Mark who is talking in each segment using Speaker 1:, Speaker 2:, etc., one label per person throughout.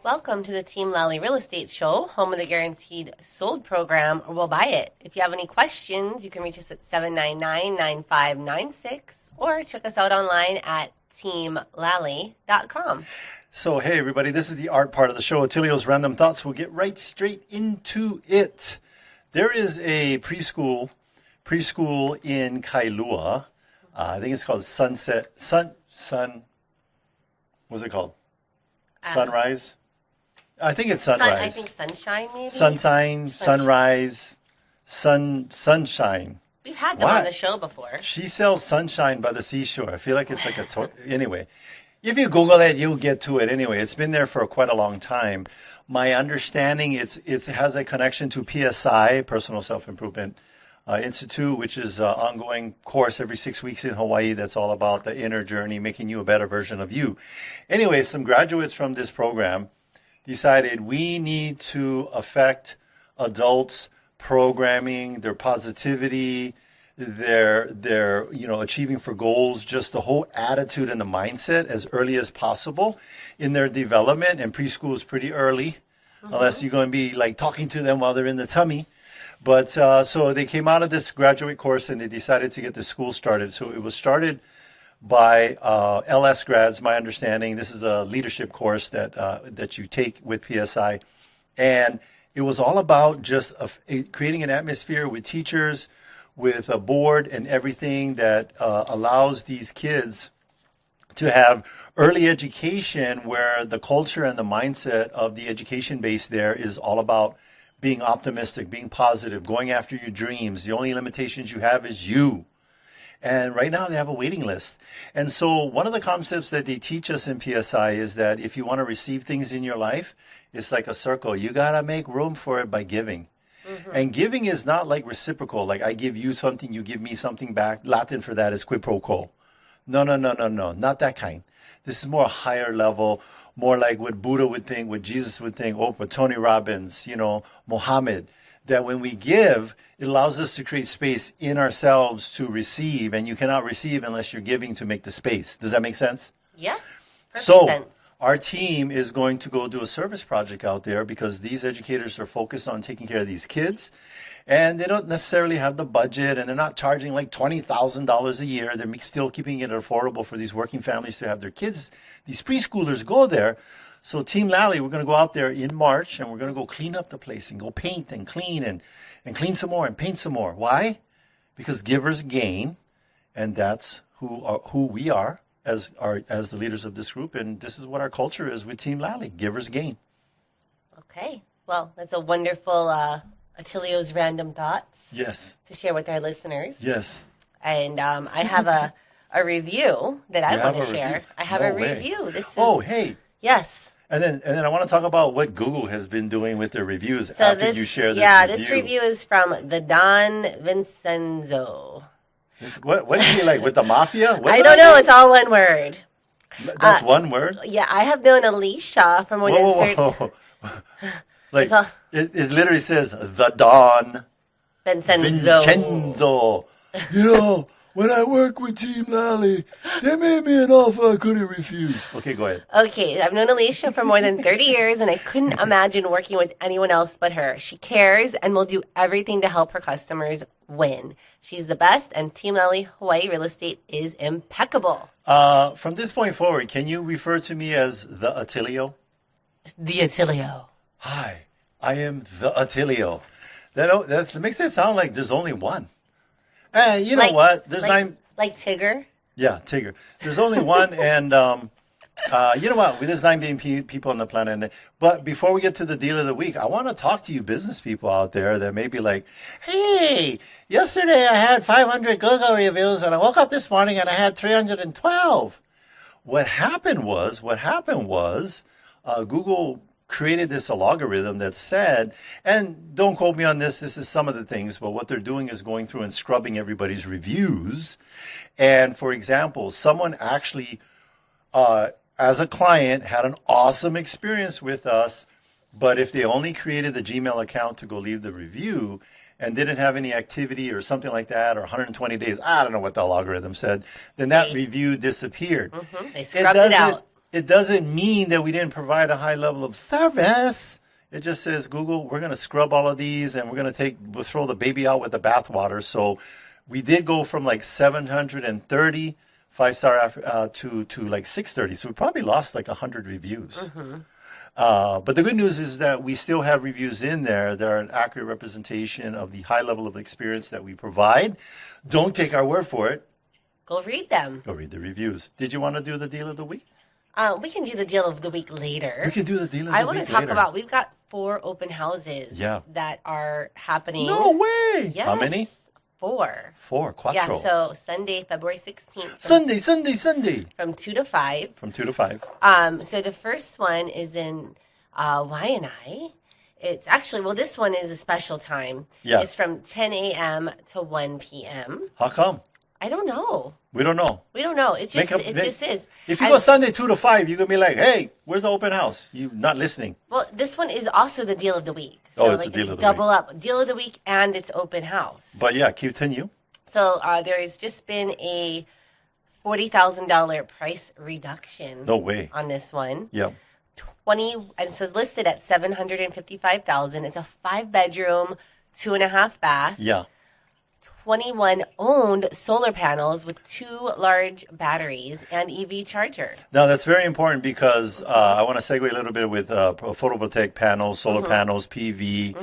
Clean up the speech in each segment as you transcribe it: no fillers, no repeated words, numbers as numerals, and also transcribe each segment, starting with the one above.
Speaker 1: Welcome to the Team Lally Real Estate Show, home of the Guaranteed Sold program, or we'll buy it. If you have any questions, you can reach us at 799-9596 or check us out online at teamlally.com.
Speaker 2: So, hey, everybody, this is the art part of the show, Attilio's Random Thoughts. We'll get right straight into it. There is a preschool in Kailua. I think it's called what's it called? Sunrise? I think it's Sunrise.
Speaker 1: I think Sunshine, maybe?
Speaker 2: Sunrise, Sunshine.
Speaker 1: We've had them on the show before.
Speaker 2: She sells sunshine by the seashore. I feel like it's like anyway. If you Google it, you'll get to it anyway. It's been there for quite a long time. My understanding, it has a connection to PSI, Personal Self-Improvement Institute, which is an ongoing course every 6 weeks in Hawaii that's all about the inner journey, making you a better version of you. Anyway, some graduates from this program decided we need to affect adults' programming, their positivity, their achieving for goals, just the whole attitude and the mindset as early as possible in their development. And preschool is pretty early, unless you're going to be like talking to them while they're in the tummy. But so they came out of this graduate course and they decided to get the school started. So it was started by LS grads, my understanding. This is a leadership course that you take with PSI. And it was all about just creating an atmosphere with teachers, with a board and everything that allows these kids to have early education where the culture and the mindset of the education base there is all about being optimistic, being positive, going after your dreams. The only limitations you have is you. And right now they have a waiting list. And so one of the concepts that they teach us in PSI is that if you want to receive things in your life, it's like a circle. You got to make room for it by giving. Mm-hmm. And giving is not like reciprocal, like I give you something, you give me something back. Latin for that is quid pro quo. No, not that kind. This is more higher level, more like what Buddha would think, what Jesus would think, Oprah, Tony Robbins, Mohammed. That when we give, it allows us to create space in ourselves to receive, and you cannot receive unless you're giving to make the space. Does that make sense?
Speaker 1: Yes.
Speaker 2: So
Speaker 1: sense.
Speaker 2: Our team is going to go do a service project out there because these educators are focused on taking care of these kids, and they don't necessarily have the budget, and they're not charging like $20,000 a year. They're still keeping it affordable for these working families to have their kids, these preschoolers, go there. So Team Lally, we're going to go out there in March, and we're going to go clean up the place and go paint and clean and clean some more and paint some more. Why? Because givers gain, and that's who we are as the leaders of this group, and this is what our culture is with Team Lally. Givers gain.
Speaker 1: Okay. Well, that's a wonderful Attilio's Random Thoughts.
Speaker 2: Yes.
Speaker 1: To share with our listeners.
Speaker 2: Yes.
Speaker 1: And I have a review that I want to share. I have a review. This is.
Speaker 2: Oh, hey.
Speaker 1: Yes.
Speaker 2: And then I want to talk about what Google has been doing with their reviews after you share this review.
Speaker 1: Yeah, this review is from the Don Vincenzo.
Speaker 2: What is he like, with the mafia?
Speaker 1: I don't know. It's all one word.
Speaker 2: That's one word?
Speaker 1: Yeah, I have known Alicia for more than 30...
Speaker 2: Like, it literally says, the Don Vincenzo. When I work with Team Lally, they made me an offer I couldn't refuse. Okay, go ahead.
Speaker 1: Okay, I've known Alicia for more than 30 years, and I couldn't imagine working with anyone else but her. She cares and will do everything to help her customers win. She's the best, and Team Lally Hawaii Real Estate is impeccable.
Speaker 2: From this point forward, can you refer to me as the Attilio?
Speaker 1: The Attilio.
Speaker 2: Hi, I am the Attilio. That makes it sound like there's only one. And you know what? There's nine.
Speaker 1: Like Tigger?
Speaker 2: Yeah, Tigger. There's only one, and you know what? There's 9 billion people on the planet. But before we get to the deal of the week, I want to talk to you business people out there that may be like, hey, yesterday I had 500 Google reviews, and I woke up this morning and I had 312. What happened was Google created this algorithm that said, and don't quote me on this is some of the things, but what they're doing is going through and scrubbing everybody's reviews. And for example, someone actually, as a client, had an awesome experience with us, but if they only created the Gmail account to go leave the review and didn't have any activity or something like that, or 120 days, I don't know what the algorithm said, then that review disappeared.
Speaker 1: Mm-hmm. They scrubbed it out.
Speaker 2: it doesn't mean that we didn't provide a high level of service. It just says, Google, we're going to scrub all of these and we'll throw the baby out with the bathwater. So we did go from like 730 5-star to like 630. So we probably lost like 100 reviews.
Speaker 1: Mm-hmm.
Speaker 2: But the good news is that we still have reviews in there that are an accurate representation of the high level of experience that we provide. Don't take our word for it.
Speaker 1: Go read them.
Speaker 2: Go read the reviews. Did you want to do the deal of the week?
Speaker 1: We can do the deal of the week later.
Speaker 2: We can do the deal of the week
Speaker 1: I want to talk
Speaker 2: later.
Speaker 1: about, we've got 4 open houses that are happening.
Speaker 2: No way.
Speaker 1: Yes.
Speaker 2: How many?
Speaker 1: 4.
Speaker 2: 4, quattro.
Speaker 1: Yeah, so Sunday, February 16th.
Speaker 2: Sunday.
Speaker 1: From 2 to 5.
Speaker 2: From 2 to 5.
Speaker 1: So the first one is in Waianae. It's actually, well, this one is a special time.
Speaker 2: Yeah.
Speaker 1: It's from 10 a.m. to 1 p.m.
Speaker 2: How come?
Speaker 1: I don't know.
Speaker 2: We don't know.
Speaker 1: It just is.
Speaker 2: If you go Sunday 2 to 5, you're going to be like, hey, where's the open house? You're not listening.
Speaker 1: Well, this one is also the deal of the week. So
Speaker 2: it's the deal of the
Speaker 1: double
Speaker 2: week.
Speaker 1: Up. Deal of the week and it's open house.
Speaker 2: But yeah, continue.
Speaker 1: So there's just been a $40,000 price reduction.
Speaker 2: No way.
Speaker 1: On this one.
Speaker 2: Yeah.
Speaker 1: And so it's listed at $755,000. It's a 5-bedroom, 2.5 bath.
Speaker 2: Yeah.
Speaker 1: 21 owned solar panels with 2 large batteries and EV charger.
Speaker 2: Now, that's very important because I want to segue a little bit with photovoltaic panels, solar panels, PV,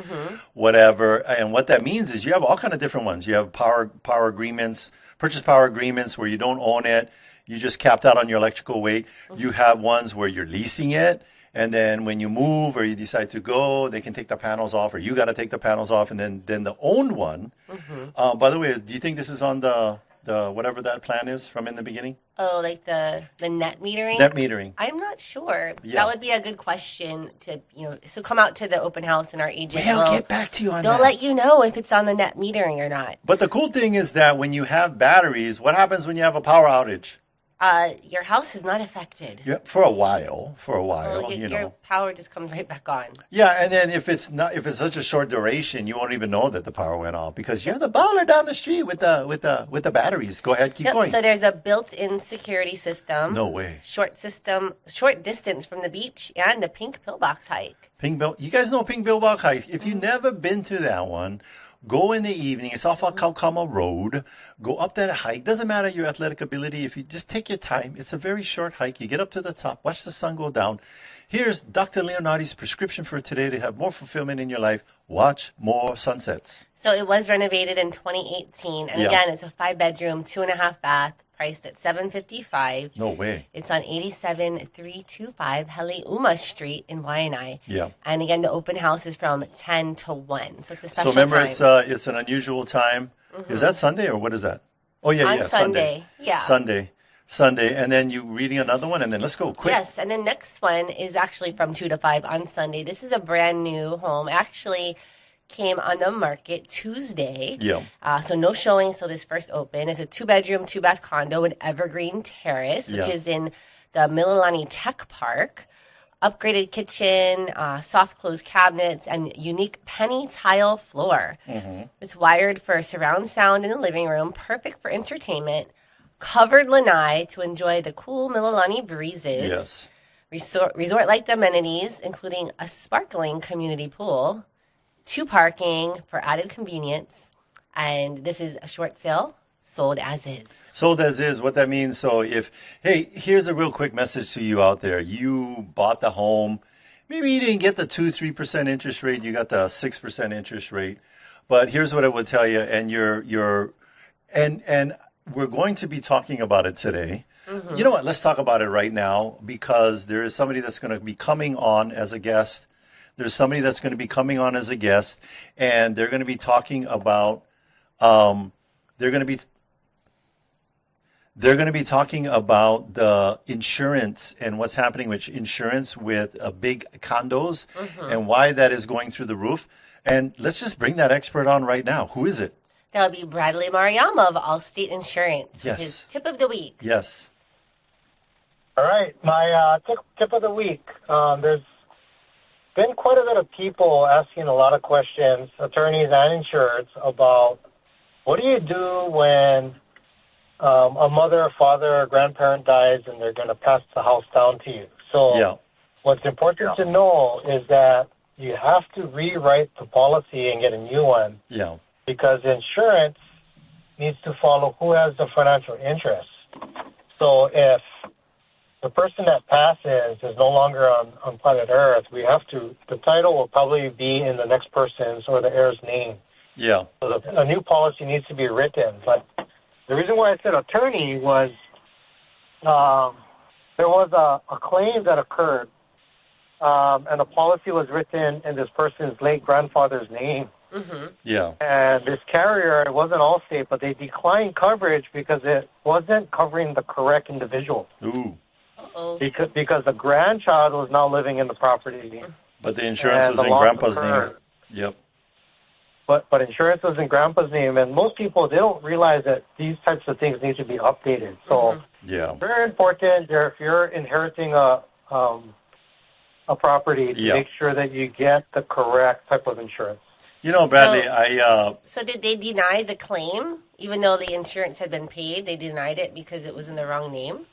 Speaker 2: whatever. And what that means is you have all kind of different ones. You have power agreements, purchase power agreements where you don't own it. You just capped out on your electrical weight. You have ones where you're leasing it. And then when you move or you decide to go, they can take the panels off, or you got to take the panels off. And then the owned one. By the way, do you think this is on the whatever that plan is from in the beginning?
Speaker 1: Oh, like the net metering?
Speaker 2: Net metering.
Speaker 1: I'm not sure.
Speaker 2: Yeah.
Speaker 1: That would be a good question to, so come out to the open house and our agent
Speaker 2: Well,
Speaker 1: will
Speaker 2: get back to you on that.
Speaker 1: They'll let you know if it's on the net metering or not.
Speaker 2: But the cool thing is that when you have batteries, what happens when you have a power outage?
Speaker 1: Your house is not affected.
Speaker 2: Yeah, for a while,
Speaker 1: Well, your power just comes right back on.
Speaker 2: Yeah, and then if it's such a short duration, you won't even know that the power went off because you're the baller down the street with the batteries. Go ahead, keep going.
Speaker 1: So there's a built-in security system.
Speaker 2: No way.
Speaker 1: Short distance from the beach and the pink pillbox hike.
Speaker 2: You guys know Pink Pillbox hike. If you've never been to that one, go in the evening. It's off of Kaukama Road. Go up that hike. Doesn't matter your athletic ability. If you just take your time, it's a very short hike. You get up to the top, watch the sun go down. Here's Dr. Leonardi's prescription for today to have more fulfillment in your life. Watch more sunsets.
Speaker 1: So it was renovated in 2018. And again, it's a 5-bedroom, 2.5 bath, priced at $755.
Speaker 2: No way.
Speaker 1: It's on 87325 Haleuma Street in Waianae.
Speaker 2: Yeah.
Speaker 1: And again, the open house is from 10 to 1. So it's a special
Speaker 2: So remember,
Speaker 1: time.
Speaker 2: it's an unusual time. Is that Sunday or what is that? Oh, yeah,
Speaker 1: On Sunday. Yeah.
Speaker 2: Sunday. And then you reading another one, and then let's go quick.
Speaker 1: Yes, and the next one is actually from 2 to 5 on Sunday. This is a brand new home. It actually came on the market Tuesday.
Speaker 2: Yeah.
Speaker 1: So no showing, so this first open. It's a 2-bedroom, 2-bath condo in Evergreen Terrace, which is in the Mililani Tech Park. Upgraded kitchen, soft close cabinets, and unique penny tile floor. It's wired for surround sound in the living room, perfect for entertainment. Covered lanai to enjoy the cool Mililani breezes.
Speaker 2: Yes.
Speaker 1: Resort-like amenities, including a sparkling community pool, 2 parking for added convenience, and this is a short sale, sold as is.
Speaker 2: Sold as is, what that means. So here's a real quick message to you out there. You bought the home. Maybe you didn't get the 2-3% interest rate. You got the 6% interest rate. But here's what I would tell you. And and we're going to be talking about it today. You know what? Let's talk about it right now because there is somebody that's going to be coming on as a guest. There's somebody that's going to be coming on as a guest, and they're going to be talking about they're going to be talking about the insurance and what's happening with insurance with big condos and why that is going through the roof. And let's just bring that expert on right now. Who is it?
Speaker 1: That would be Bradley Mariama of Allstate Insurance.
Speaker 2: Yes.
Speaker 1: His tip of the week.
Speaker 2: Yes.
Speaker 3: All right. My tip of the week. There's been quite a bit of people asking a lot of questions, attorneys and insureds, about what do you do when a mother, a father, a grandparent dies, and they're going to pass the house down to you. So what's important to know is that you have to rewrite the policy and get a new one.
Speaker 2: Yeah.
Speaker 3: Because insurance needs to follow who has the financial interest. So if the person that passes is no longer on planet Earth, the title will probably be in the next person's or the heir's name.
Speaker 2: Yeah.
Speaker 3: So a new policy needs to be written. But the reason why I said attorney was there was a claim that occurred, and the policy was written in this person's late grandfather's name.
Speaker 1: Mm-hmm.
Speaker 2: Yeah.
Speaker 3: And this carrier, it wasn't Allstate, but they declined coverage because it wasn't covering the correct individual.
Speaker 2: Ooh.
Speaker 1: Uh-oh.
Speaker 3: Because the grandchild was now living in the property.
Speaker 2: But the insurance was in Grandpa's name. Yep.
Speaker 3: But insurance was in Grandpa's name, and most people, they don't realize that these types of things need to be updated. So very important if you're inheriting a property to make sure that you get the correct type of insurance.
Speaker 2: You know, Bradley,
Speaker 1: So did they deny the claim, even though the insurance had been paid? They denied it because it was in the wrong name?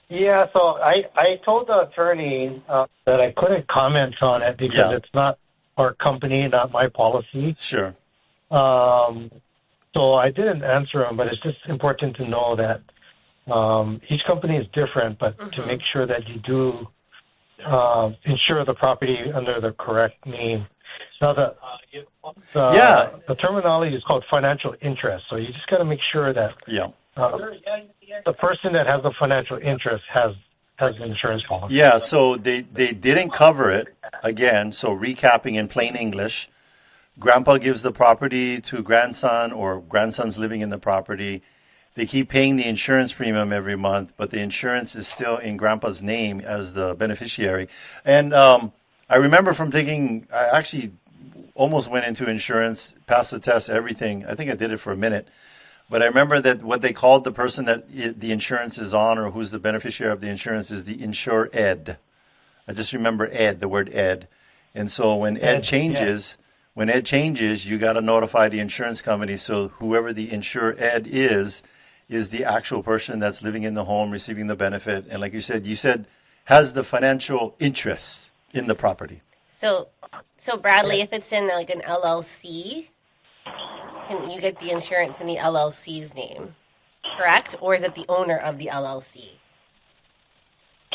Speaker 3: Yeah, so I told the attorney that I couldn't comment on it because it's not our company, not my policy.
Speaker 2: Sure.
Speaker 3: So I didn't answer him, but it's just important to know that each company is different, but to make sure that you do insure the property under the correct name. Now, the terminology is called financial interest, so you just got to make sure that the person that has the financial interest has an insurance policy.
Speaker 2: Yeah, so they didn't cover it. Again, so recapping in plain English, Grandpa gives the property to grandson, or grandson's living in the property. They keep paying the insurance premium every month, but the insurance is still in Grandpa's name as the beneficiary. And I remember from thinking, I actually almost went into insurance, passed the test, everything. I think I did it for a minute. But I remember that what they called the person that the insurance is on, or who's the beneficiary of the insurance, is the insured. I just remember Ed, the word Ed. And so when Ed changes, you got to notify the insurance company. So whoever the insured is the actual person that's living in the home, receiving the benefit. And like you said has the financial interest in the property.
Speaker 1: So Bradley, if it's in like an LLC, can you get the insurance in the LLC's name, correct? Or is it the owner of the LLC?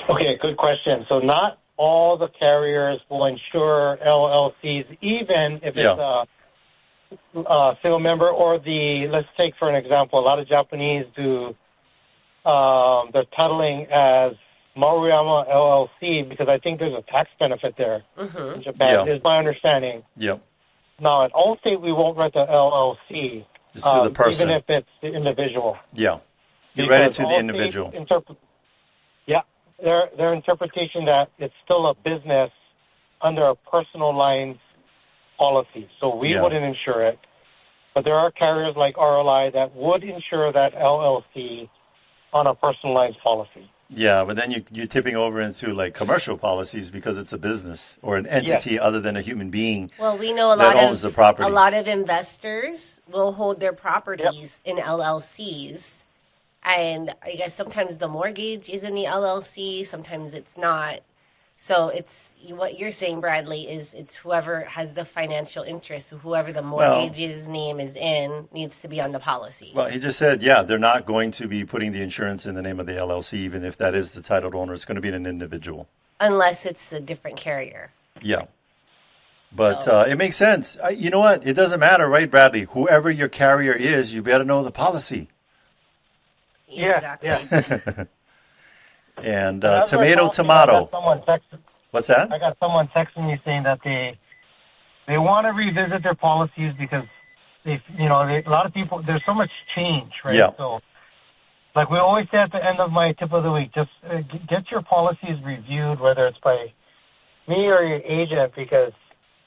Speaker 3: Okay, good question. So not all the carriers will insure LLCs, even if it's a single member or let's take for an example, a lot of Japanese do, they're titling as Maruyama LLC because I think there's a tax benefit there in Japan, is my understanding.
Speaker 2: Yep.
Speaker 3: Now, at Allstate, we won't write the LLC,
Speaker 2: just to the person.
Speaker 3: even if it's the individual.
Speaker 2: Yeah. You write it to the individual.
Speaker 3: Their interpretation that it's still a business under a personal lines policy. So we wouldn't insure it. But there are carriers like RLI that would insure that LLC on a personal lines policy.
Speaker 2: Yeah, but then you're tipping over into like commercial policies because it's a business or an entity other than a human being.
Speaker 1: Well, we know
Speaker 2: that owns the property.
Speaker 1: A lot of investors will hold their properties in LLCs. And I guess sometimes the mortgage is in the LLC, sometimes it's not. So it's what you're saying, Bradley, is it's whoever has the financial interest, whoever the mortgage's name is in, needs to be on the policy.
Speaker 2: Well, he just said, they're not going to be putting the insurance in the name of the LLC, even if that is the titled owner. It's going to be an individual.
Speaker 1: Unless it's a different carrier.
Speaker 2: Yeah. But it makes sense. You know what? It doesn't matter, right, Bradley? Whoever your carrier is, you better know the policy.
Speaker 1: Exactly.
Speaker 3: Yeah.
Speaker 2: And tomato. What's that?
Speaker 3: I got someone texting me saying that they want to revisit their policies because a lot of people, there's so much change, right?
Speaker 2: Yeah.
Speaker 3: So, like we always say at the end of my tip of the week, just get your policies reviewed, whether it's by me or your agent, because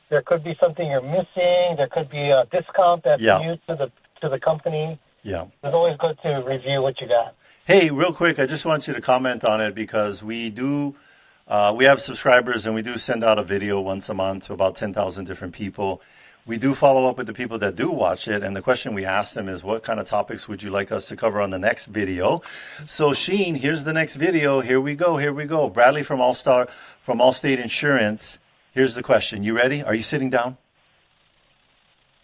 Speaker 3: there could be something you're missing. There could be a discount that's new to the company.
Speaker 2: Yeah.
Speaker 3: It's always good to review what you got.
Speaker 2: Hey, real quick, I just want you to comment on it because we have subscribers and we do send out a video once a month to about 10,000 different people. we do follow up with the people that do watch it. And the question we ask them is, what kind of topics would you like us to cover on the next video? So Sheen, here's the next video. Here we go. Bradley from Allstate Insurance. Here's the question. You ready? Are you sitting down?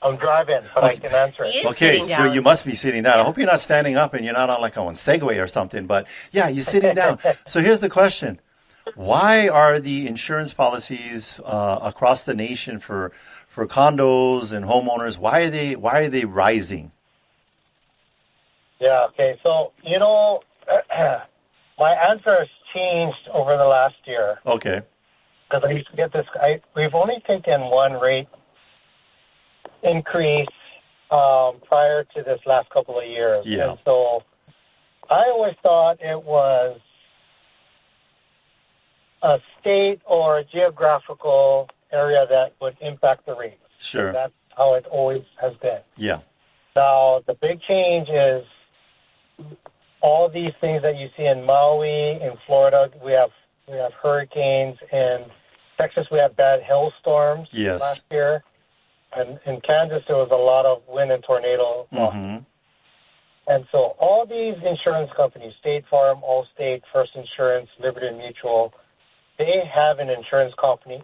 Speaker 3: I'm driving, but I can answer it.
Speaker 2: Okay, so you must be sitting down. I hope you're not standing up and you're not on like on Segway or something. But yeah, you're sitting down. So here's the question. Why are the insurance policies across the nation for condos and homeowners, why are they rising?
Speaker 3: Yeah, okay. So, my answer has changed over the last year.
Speaker 2: Okay.
Speaker 3: Because I used to get this, we've only taken one rate increase prior to this last couple of years.
Speaker 2: Yeah.
Speaker 3: And so I always thought it was a state or a geographical area that would impact the rates.
Speaker 2: Sure.
Speaker 3: And that's how it always has been.
Speaker 2: Yeah.
Speaker 3: Now, the big change is all these things that you see in Maui, in Florida, we have hurricanes. In Texas, we had bad hailstorms last year. And in Kansas, there was a lot of wind and tornado losses.
Speaker 2: Mm-hmm.
Speaker 3: And so all these insurance companies, State Farm, Allstate, First Insurance, Liberty Mutual, they have an insurance company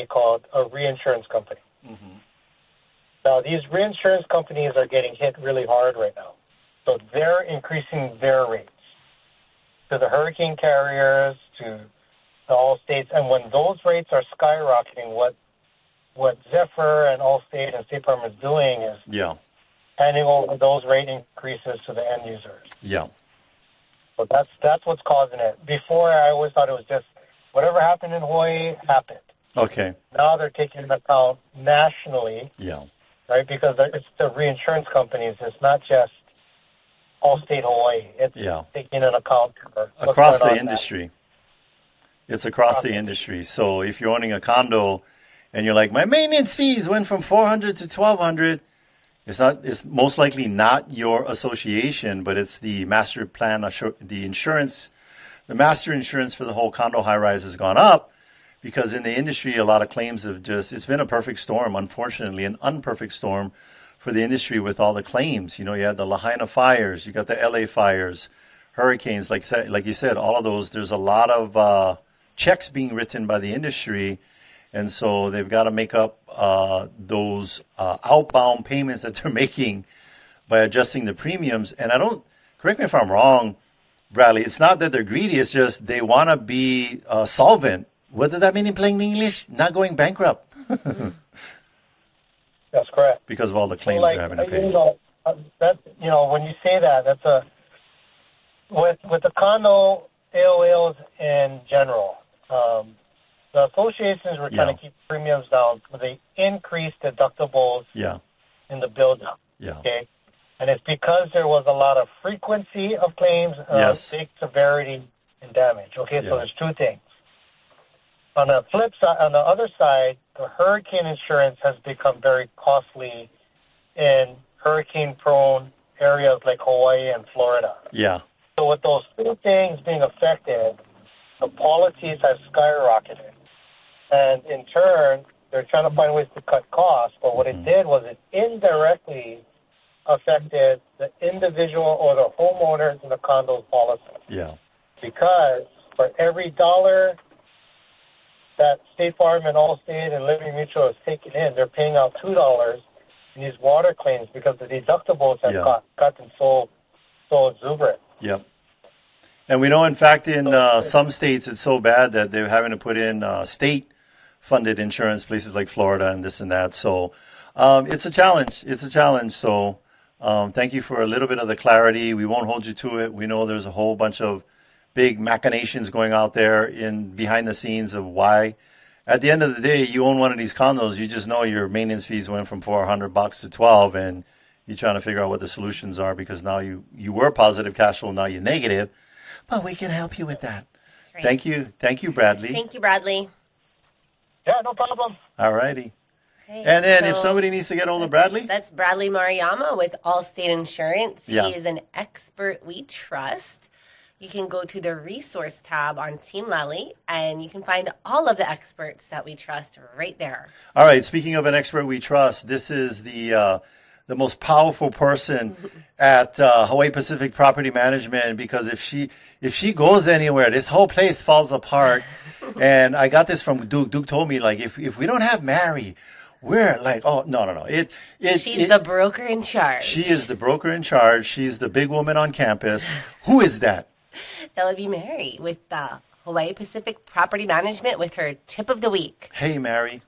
Speaker 3: called a reinsurance company.
Speaker 2: Mm-hmm.
Speaker 3: Now, these reinsurance companies are getting hit really hard right now. So they're increasing their rates to the hurricane carriers, to the Allstates. And when those rates are skyrocketing, what Zephyr and Allstate and State Farm is doing is handing over those rate increases to the end users.
Speaker 2: Yeah.
Speaker 3: So that's what's causing it. Before, I always thought it was just whatever happened in Hawaii happened.
Speaker 2: Okay.
Speaker 3: Now they're taking into account nationally.
Speaker 2: Yeah.
Speaker 3: Right? Because it's the reinsurance companies. It's not just Allstate Hawaii. It's taking into account
Speaker 2: across the industry. It's across the industry. So if you're owning a condo and you're like, my maintenance fees went from $400 to $1,200, it's most likely not your association, but it's the master plan, the insurance. The master insurance for the whole condo high-rise has gone up because in the industry, a lot of claims have it's been a perfect storm, unfortunately, an unperfect storm for the industry with all the claims. You had the Lahaina fires, you got the LA fires, hurricanes, like you said, all of those. There's a lot of checks being written by the industry, and so they've got to make up those outbound payments that they're making by adjusting the premiums. And correct me if I'm wrong, Bradley, it's not that they're greedy, it's just they want to be solvent. What does that mean in plain English? Not going bankrupt.
Speaker 3: That's correct.
Speaker 2: Because of all the claims they're having to pay.
Speaker 3: When you say that, that's with the condo AOLs in general, the associations were trying to keep premiums down, so they increased deductibles in the build-up.
Speaker 2: Yeah.
Speaker 3: Okay? And it's because there was a lot of frequency of claims, big severity and damage. Okay, so there's two things. On the flip side, on the other side, the hurricane insurance has become very costly in hurricane-prone areas like Hawaii and Florida.
Speaker 2: Yeah.
Speaker 3: So with those two things being affected, the policies have skyrocketed. And in turn, they're trying to find ways to cut costs. But what it did was it indirectly affected the individual or the homeowners in the condo policy.
Speaker 2: Yeah.
Speaker 3: Because for every dollar that State Farm and Allstate and Liberty Mutual has taken in, they're paying out $2 in these water claims because the deductibles have gotten so exuberant.
Speaker 2: Yep. And we know, in fact, in some states, it's so bad that they're having to put in state-funded insurance, places like Florida and this and that. So it's a challenge. It's a challenge. So thank you for a little bit of the clarity. We won't hold you to it. We know there's a whole bunch of big machinations going out there in behind the scenes of why. At the end of the day, you own one of these condos, you just know your maintenance fees went from $400 to $1,200, and you're trying to figure out what the solutions are because now you were positive cash flow, now you're negative. But we can help you with that. Right. Thank you, Bradley.
Speaker 1: Thank you, Bradley.
Speaker 3: Yeah, no problem.
Speaker 2: All righty.
Speaker 1: Okay,
Speaker 2: and then if somebody needs to get hold of Bradley?
Speaker 1: That's Bradley Maruyama with Allstate Insurance.
Speaker 2: Yeah.
Speaker 1: He is an expert we trust. you can go to the resource tab on Team Lally, and you can find all of the experts that we trust right there.
Speaker 2: All right. Speaking of an expert we trust, this is the most powerful person at Hawaii Pacific Property Management, because if she goes anywhere, this whole place falls apart. And I got this from Duke. Duke told me, like, if we don't have Mary, we're like, oh, no.
Speaker 1: She's the broker in charge.
Speaker 2: She is the broker in charge. She's the big woman on campus. Who is that?
Speaker 1: That would be Mary with Hawaii Pacific Property Management with her tip of the week.
Speaker 2: Hey, Mary.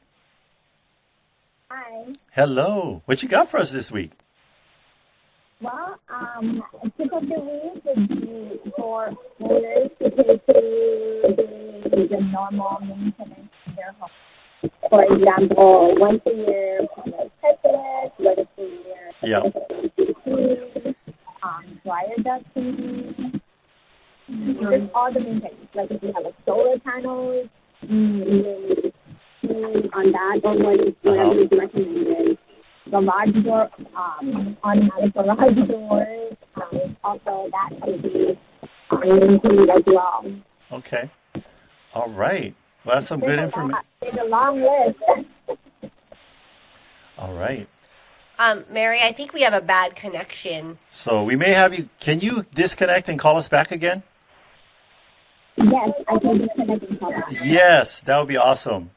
Speaker 4: Hi.
Speaker 2: Hello. What you got for us this week?
Speaker 4: Well, tip of the week would be for owners to take to the normal maintenance of their home. For example, once a year, like pet once a year, dryer dusting, just all the maintenance. Like if you have a solar panels, on that, or whatever is recommended. Garage door, automatic garage doors, also that can be maintained as well.
Speaker 2: Okay. All right. Well, that's some good information.
Speaker 4: There's a long list.
Speaker 2: All right.
Speaker 1: Mary, I think we have a bad connection.
Speaker 2: So we may have you. Can you disconnect and call us back again?
Speaker 4: Yes, I can disconnect and call back.
Speaker 2: Yes, that would be awesome.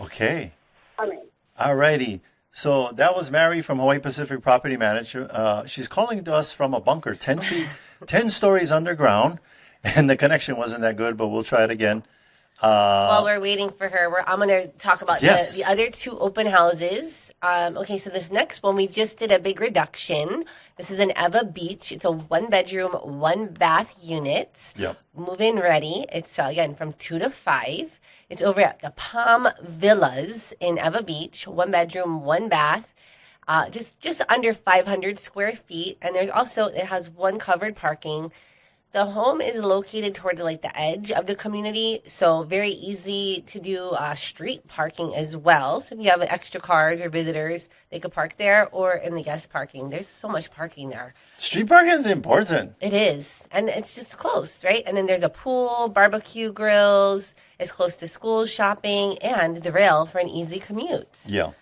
Speaker 2: Okay.
Speaker 4: All right.
Speaker 2: All righty. So that was Mary from Hawaii Pacific Property Manager. She's calling to us from a bunker 10 feet, 10 stories underground. And the connection wasn't that good, but we'll try it again.
Speaker 1: While we're waiting for her, I'm going to talk about
Speaker 2: Yes.
Speaker 1: the other two open houses. Okay, so this next one, we just did a big reduction. This is in Eva Beach. It's a 1-bedroom, 1-bath unit.
Speaker 2: Yep.
Speaker 1: Move-in ready. It's, again, from 2 to 5. It's over at the Palm Villas in Eva Beach. 1-bedroom, 1-bath. Just under 500 square feet. And there's also, it has 1 covered parking. The home is located towards like the edge of the community, so very easy to do street parking as well. So if you have extra cars or visitors, they could park there or in the guest parking. There's so much parking there.
Speaker 2: Street parking is important.
Speaker 1: It is, and it's just close, right? And then there's a pool, barbecue grills. It's close to school, shopping, and the rail for an easy commute.
Speaker 2: Yeah.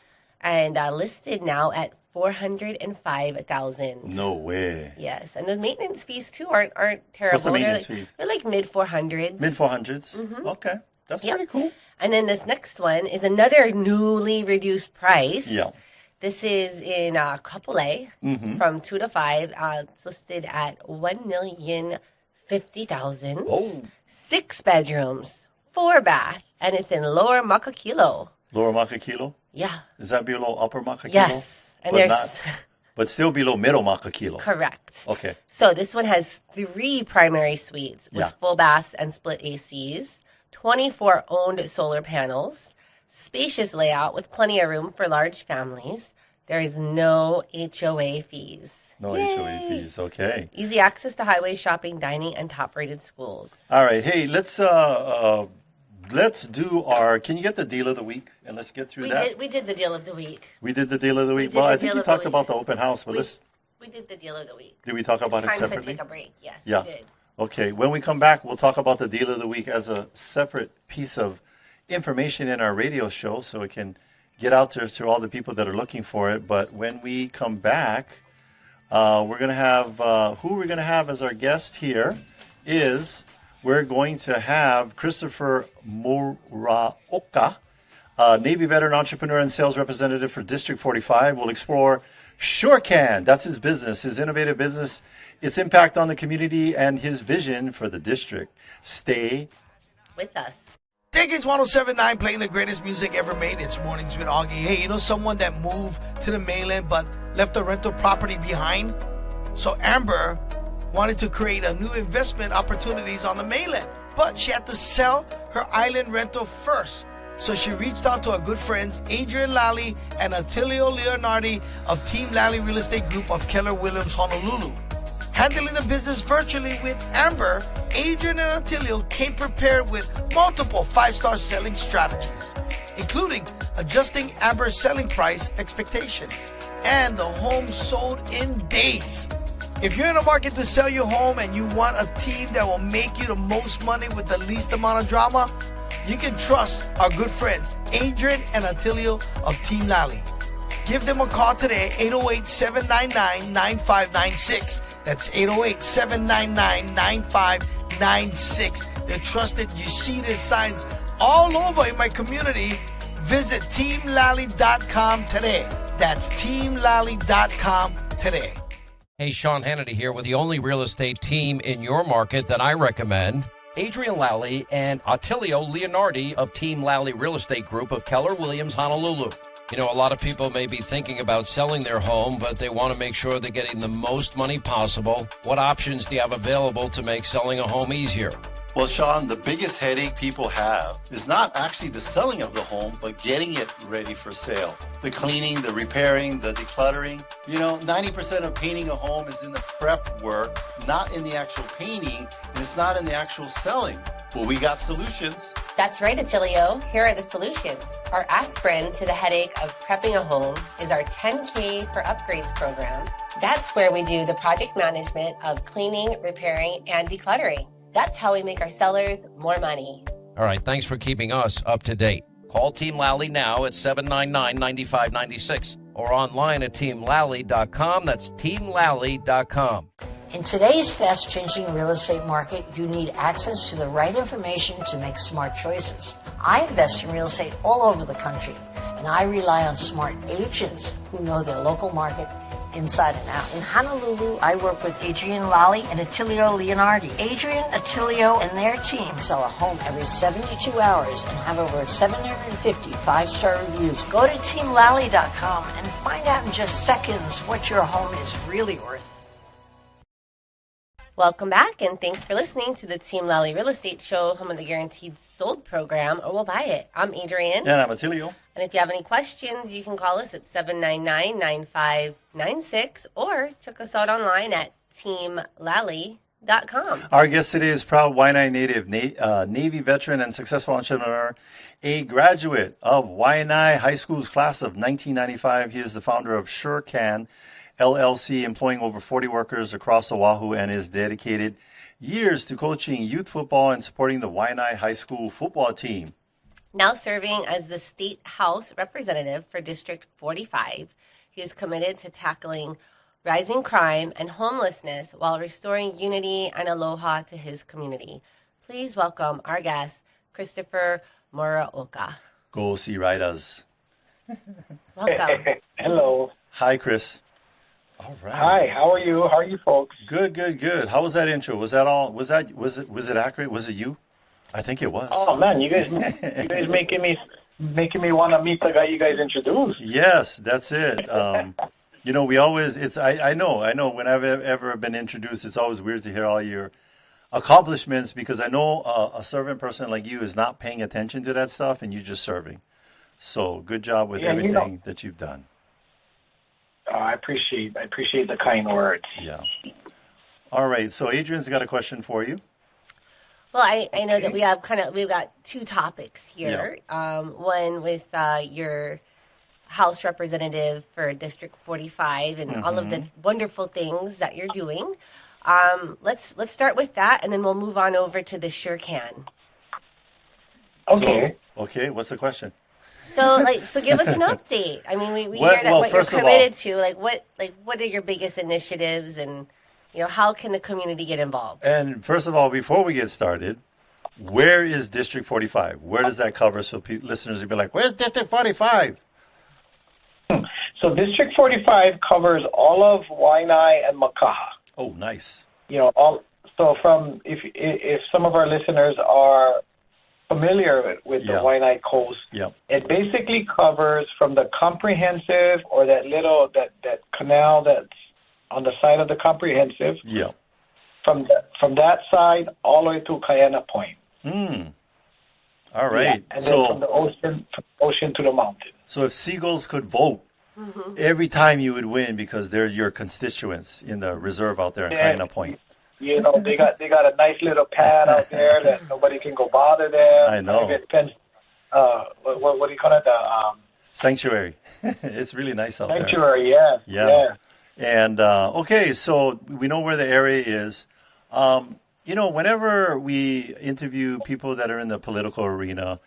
Speaker 1: And listed now at $405,000.
Speaker 2: No way.
Speaker 1: Yes, and the maintenance fees too aren't terrible.
Speaker 2: What's the maintenance fees?
Speaker 1: They're like mid 400s.
Speaker 2: Mid 400s. Okay, that's pretty cool.
Speaker 1: And then this next one is another newly reduced price.
Speaker 2: Yeah.
Speaker 1: This is in Kapolei from 2 to 5. It's listed at $1,050,000.
Speaker 2: Oh.
Speaker 1: 6 bedrooms, 4 bath, and it's in Lower Makakilo.
Speaker 2: Lower Makakilo?
Speaker 1: Yeah.
Speaker 2: Is that below Upper Makakilo?
Speaker 1: Yes. And
Speaker 2: but still below Middle Makakilo.
Speaker 1: Correct.
Speaker 2: Okay.
Speaker 1: So this one has 3 primary suites with full baths and split ACs, 24 owned solar panels, spacious layout with plenty of room for large families. There is no HOA fees.
Speaker 2: No
Speaker 1: Yay.
Speaker 2: HOA fees. Okay.
Speaker 1: Easy access to highway, shopping, dining, and top-rated schools.
Speaker 2: All right. Hey, let's do our. Can you get the deal of the week? And let's get through that.
Speaker 1: We did the deal of the week.
Speaker 2: We did the deal of the week.
Speaker 1: did
Speaker 2: Well,
Speaker 1: the
Speaker 2: I think
Speaker 1: deal
Speaker 2: you
Speaker 1: of the
Speaker 2: talked
Speaker 1: week.
Speaker 2: about the open house, but
Speaker 1: We did the deal of the week.
Speaker 2: did we talk about it
Speaker 1: Time
Speaker 2: separately?
Speaker 1: to take a break. Yes,
Speaker 2: Yeah.
Speaker 1: we did.
Speaker 2: Okay. When we come back, we'll talk about the deal of the week as a separate piece of information in our radio show, so it can get out there to all the people that are looking for it. But when we come back, we're going to have who we're going to have as our guest here is we're going to have Christopher Muraoka, Navy veteran entrepreneur and sales representative for District 45. We'll explore Surecan. That's his business, his innovative business, its impact on the community, and his vision for the district. Stay
Speaker 1: With us.
Speaker 5: Decades 107.9 playing the greatest music ever made. It's Mornings with Augie. Hey, you know someone that moved to the mainland but left the rental property behind? So Amber wanted to create a new investment opportunities on the mainland, but she had to sell her island rental first. So she reached out to our good friends Adrienne and Lally and Attilio Leonardi of Team Lally Real Estate Group of Keller Williams, Honolulu. Handling the business virtually with Amber, Adrienne and Attilio came prepared with multiple 5-star selling strategies, including adjusting Amber's selling price expectations, and the home sold in days. If you're in the market to sell your home and you want a team that will make you the most money with the least amount of drama, you can trust our good friends, Adrienne and Attilio of Team Lally. Give them a call today, 808-799-9596. That's 808-799-9596. They're trusted. You see their signs all over in my community. Visit teamlally.com today. That's teamlally.com today.
Speaker 6: Hey, Sean Hannity here with the only real estate team in your market that I recommend. Adrienne Lally and Attilio Leonardi of Team Lally Real Estate Group of Keller Williams, Honolulu. You know, a lot of people may be thinking about selling their home, but they want to make sure they're getting the most money possible. What options do you have available to make selling a home easier?
Speaker 2: Well, Sean, the biggest headache people have is not actually the selling of the home, but getting it ready for sale. The cleaning, the repairing, the decluttering. You know, 90% of painting a home is in the prep work, not in the actual painting, and it's not in the actual selling. Well, we got solutions.
Speaker 1: That's right, Attilio. Here are the solutions. Our aspirin to the headache of prepping a home is our 10K for Upgrades program. That's where we do the project management of cleaning, repairing, and decluttering. That's how we make our sellers more money.
Speaker 6: All right, thanks for keeping us up to date. Call Team Lally now at 799-9596 or online at teamlally.com. That's teamlally.com.
Speaker 7: In today's fast-changing real estate market, you need access to the right information to make smart choices. I invest in real estate all over the country, and I rely on smart agents who know their local market inside and out. In Honolulu, I work with Adrienne Lally and Attilio Leonardi. Adrienne, Attilio, and their team sell a home every 72 hours and have over 750 five-star reviews. Go to teamlally.com and find out in just seconds what your home is really worth.
Speaker 1: Welcome back, and thanks for listening to the Team Lally Real Estate Show, home of the Guaranteed Sold program, or we'll buy it. I'm Adrienne.
Speaker 2: And I'm Attilio.
Speaker 1: And if you have any questions, you can call us at 799-9596 or check us out online at teamlally.com.
Speaker 2: Our guest today is proud Waianae native, Navy veteran and successful entrepreneur, a graduate of Waianae High School's class of 1995. He is the founder of Surecan LLC, employing over 40 workers across Oahu, and is dedicated years to coaching youth football and supporting the Waianae High School football team.
Speaker 1: Now serving as the State House Representative for District 45, he is committed to tackling rising crime and homelessness while restoring unity and aloha to his community. Please welcome our guest, Christopher Muraoka.
Speaker 2: Go Sea Riders.
Speaker 1: Welcome.
Speaker 3: Hello.
Speaker 2: Hi, Chris. All right.
Speaker 3: Hi, how are you? How are you folks?
Speaker 2: Good. How was that intro? Was that all? Was it accurate? Was it you? I think it was.
Speaker 3: Oh man, you guys making me want to meet the guy you guys introduced.
Speaker 2: Yes, that's it. You know, we always I know when I've ever been introduced, it's always weird to hear all your accomplishments, because I know a servant person like you is not paying attention to that stuff, and you're just serving. So good job with everything that you've done.
Speaker 3: I appreciate the kind words.
Speaker 2: Yeah. All right. So Adrienne's got a question for you.
Speaker 1: Well, I know that we've got two topics here. Yeah. One with your House Representative for District 45 and all of the wonderful things that you're doing. Let's start with that, and then we'll move on over to the Surecan.
Speaker 3: Okay.
Speaker 2: So, what's the question?
Speaker 1: So give us an update. I mean, we hear that what you're committed to. What are your biggest initiatives, and how can the community get involved?
Speaker 2: And first of all, before we get started, where is District 45? Where does that cover? So listeners will be like, "Where's District 45?"
Speaker 3: So District 45 covers all of Waianae and Makaha.
Speaker 2: Oh, nice.
Speaker 3: So from if some of our listeners are familiar with the Waianae Coast, it basically covers from the comprehensive, or that canal that's on the side of the comprehensive.
Speaker 2: Yeah.
Speaker 3: From that side all the way to Kaena Point.
Speaker 2: All right.
Speaker 3: Yeah. And then from the ocean to the mountain.
Speaker 2: So if seagulls could vote, every time you would win, because they're your constituents in the reserve out there in Kaena Point.
Speaker 3: They got a nice little pad out there that nobody can go bother them.
Speaker 2: I know.
Speaker 3: What do you call it?
Speaker 2: Sanctuary. It's really nice out there.
Speaker 3: Sanctuary, yeah.
Speaker 2: And okay, so we know where the area is. You know, whenever we interview people that are in the political arena,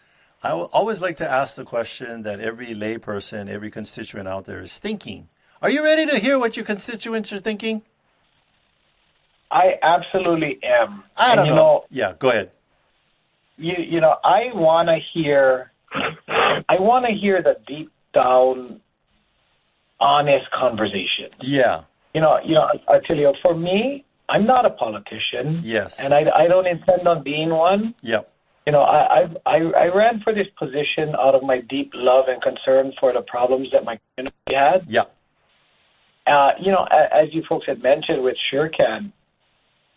Speaker 2: I always like to ask the question that every layperson, every constituent out there is thinking. Are you ready to hear what your constituents are thinking?
Speaker 8: I absolutely am.
Speaker 2: I don't know. Yeah, go ahead.
Speaker 8: You know, I want to hear the deep down, honest conversation.
Speaker 2: Yeah.
Speaker 8: You know, Attilio, for me, I'm not a politician.
Speaker 2: Yes.
Speaker 8: And I don't intend on being one.
Speaker 2: Yep.
Speaker 8: You know, I ran for this position out of my deep love and concern for the problems that my community had.
Speaker 2: Yeah.
Speaker 8: You know, as you folks had mentioned with Surecan,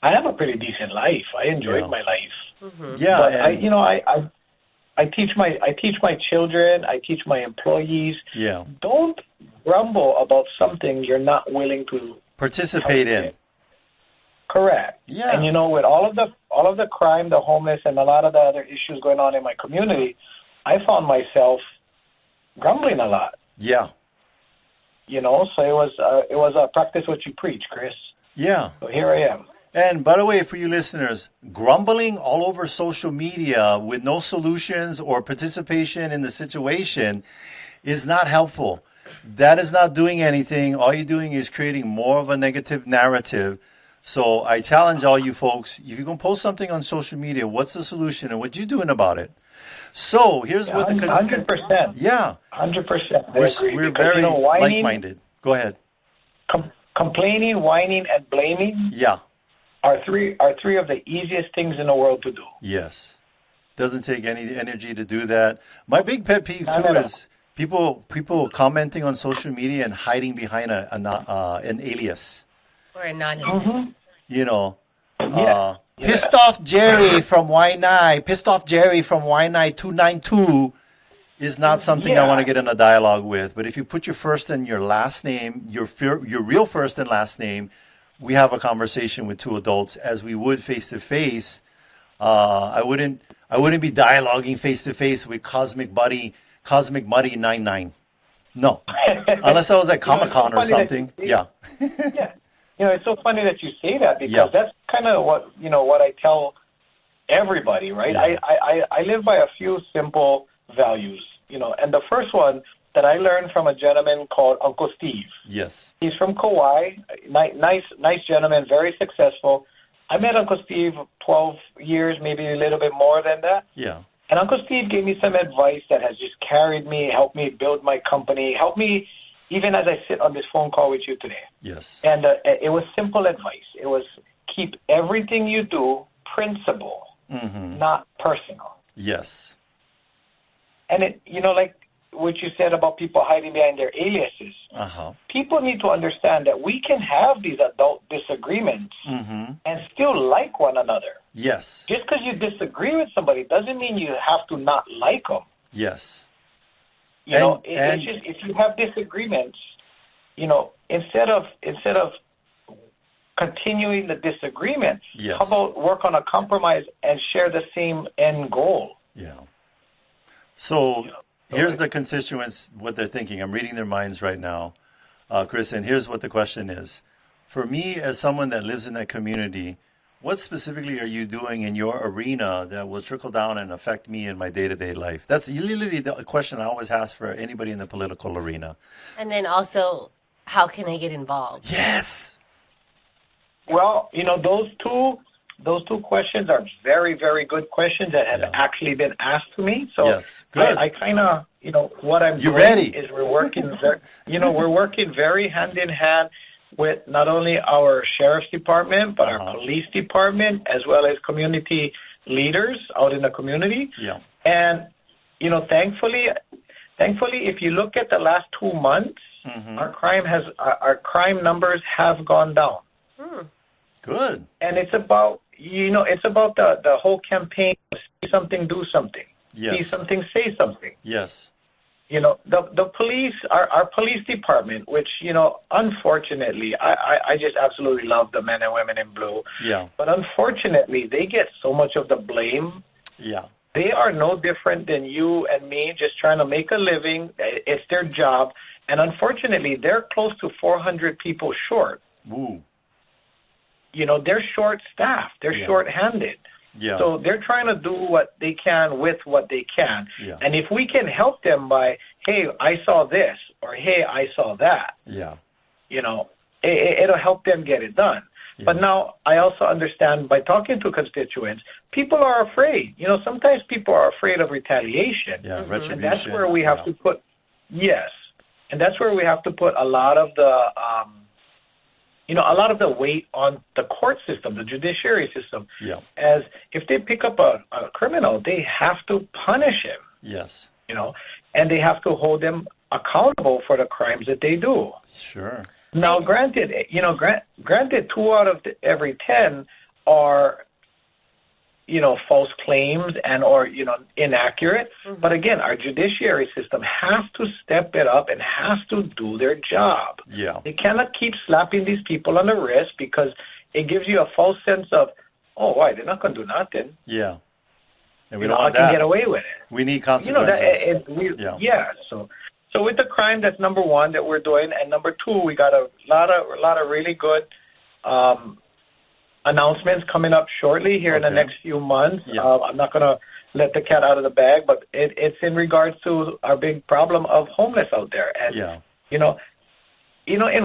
Speaker 8: I have a pretty decent life. I enjoyed my life.
Speaker 1: Mm-hmm.
Speaker 2: Yeah.
Speaker 8: But I teach my children, I teach my employees.
Speaker 2: Yeah.
Speaker 8: Don't grumble about something you're not willing to
Speaker 2: participate in.
Speaker 8: Correct.
Speaker 2: Yeah.
Speaker 8: And you know, with all of the crime, the homeless, and a lot of the other issues going on in my community, I found myself grumbling a lot.
Speaker 2: Yeah.
Speaker 8: You know, so it was a practice what you preach, Chris.
Speaker 2: Yeah.
Speaker 8: So here I am.
Speaker 2: And by the way, for you listeners, grumbling all over social media with no solutions or participation in the situation is not helpful. That is not doing anything. All you're doing is creating more of a negative narrative. So I challenge all you folks, if you're going to post something on social media, what's the solution and what you doing about it? So here's what the...
Speaker 8: 100%.
Speaker 2: Yeah.
Speaker 8: 100%.
Speaker 2: We're very like-minded. Go ahead.
Speaker 8: Complaining, whining, and blaming.
Speaker 2: Yeah.
Speaker 8: Are three of the easiest things in the world to do.
Speaker 2: Yes. Doesn't take any energy to do that. My big pet peeve too is people commenting on social media and hiding behind an alias
Speaker 1: or anonymous. Mm-hmm.
Speaker 2: You know, pissed off Jerry from Waianae, pissed off Jerry from Waianae 292 is not something I want to get in a dialogue with. But if you put your first and your last name, your real first and last name, we have a conversation with two adults as we would face to face. I wouldn't be dialoguing face to face with Cosmic Muddy 99. No, unless I was at Comic-Con or something. Yeah.
Speaker 8: Yeah. You know, it's so funny that you say that because that's kind of what I tell everybody, right?
Speaker 2: Yeah.
Speaker 8: I live by a few simple values, you know, and the first one that I learned from a gentleman called Uncle Steve.
Speaker 2: Yes. He's
Speaker 8: from Kauai, nice gentleman, very successful. I met Uncle Steve 12 years, maybe a little bit more than that.
Speaker 2: Yeah.
Speaker 8: And Uncle Steve gave me some advice that has just carried me, helped me build my company, helped me even as I sit on this phone call with you today.
Speaker 2: Yes.
Speaker 8: And it was simple advice. It was keep everything you do principle, not personal.
Speaker 2: Yes.
Speaker 8: And it, you know, like what you said about people hiding behind their aliases. People need to understand that we can have these adult disagreements and still like one another.
Speaker 2: Yes.
Speaker 8: Just because you disagree with somebody doesn't mean you have to not like them.
Speaker 2: Yes.
Speaker 8: You know, it's just if you have disagreements, you know, instead of continuing the disagreement, how about work on a compromise and share the same end goal?
Speaker 2: Yeah. So here's the constituents, what they're thinking. I'm reading their minds right now, Chris, and here's what the question is. For me, as someone that lives in that community, what specifically are you doing in your arena that will trickle down and affect me in my day-to-day life? That's literally the question I always ask for anybody in the political arena.
Speaker 1: And then also, how can I get involved?
Speaker 2: Yes.
Speaker 8: Well, you know, those two questions are very, very good questions that have actually been asked to me. So
Speaker 2: good.
Speaker 8: I kind of, you know, what I'm doing is we're working very hand in hand with not only our sheriff's department, but our police department, as well as community leaders out in the community.
Speaker 2: Yeah.
Speaker 8: And, you know, thankfully, if you look at the last 2 months, our crime numbers have gone down.
Speaker 2: Good.
Speaker 8: And it's about the whole campaign, see something, do something.
Speaker 2: Yes.
Speaker 8: See something, say something.
Speaker 2: Yes.
Speaker 8: You know, the police, our police department, which, you know, unfortunately, I just absolutely love the men and women in blue.
Speaker 2: Yeah.
Speaker 8: But unfortunately, they get so much of the blame.
Speaker 2: Yeah.
Speaker 8: They are no different than you and me, just trying to make a living. It's their job. And unfortunately, they're close to 400 people short.
Speaker 2: Ooh.
Speaker 8: They're short-staffed. They're short-handed.
Speaker 2: Yeah.
Speaker 8: So they're trying to do what they can with what they can.
Speaker 2: Yeah.
Speaker 8: And if we can help them by, hey, I saw this, or hey, I saw that, it'll help them get it done. Yeah. But now I also understand by talking to constituents, people are afraid. Sometimes people are afraid of retaliation.
Speaker 2: Yeah, retribution.
Speaker 8: And that's where we have to put, and that's where we have to put a lot of the, a lot of the weight on the court system, the judiciary system.
Speaker 2: Yeah.
Speaker 8: As if they pick up a criminal, they have to punish him.
Speaker 2: Yes.
Speaker 8: And they have to hold them accountable for the crimes that they do.
Speaker 2: Sure.
Speaker 8: Now, granted, granted, 2 out of every 10 are, false claims and or inaccurate. Mm-hmm. But again, our judiciary system has to step it up and has to do their job.
Speaker 2: Yeah.
Speaker 8: They cannot keep slapping these people on the wrist because it gives you a false sense of, oh, why, they're not going to do nothing.
Speaker 2: Yeah. And we don't want
Speaker 8: I can get away with it.
Speaker 2: We need consequences.
Speaker 8: So with the crime, that's number one that we're doing, and number two, we got a lot of really good announcements coming up shortly here in the next few months. Yeah. I'm not going to let the cat out of the bag, but it's in regards to our big problem of homeless out there. And in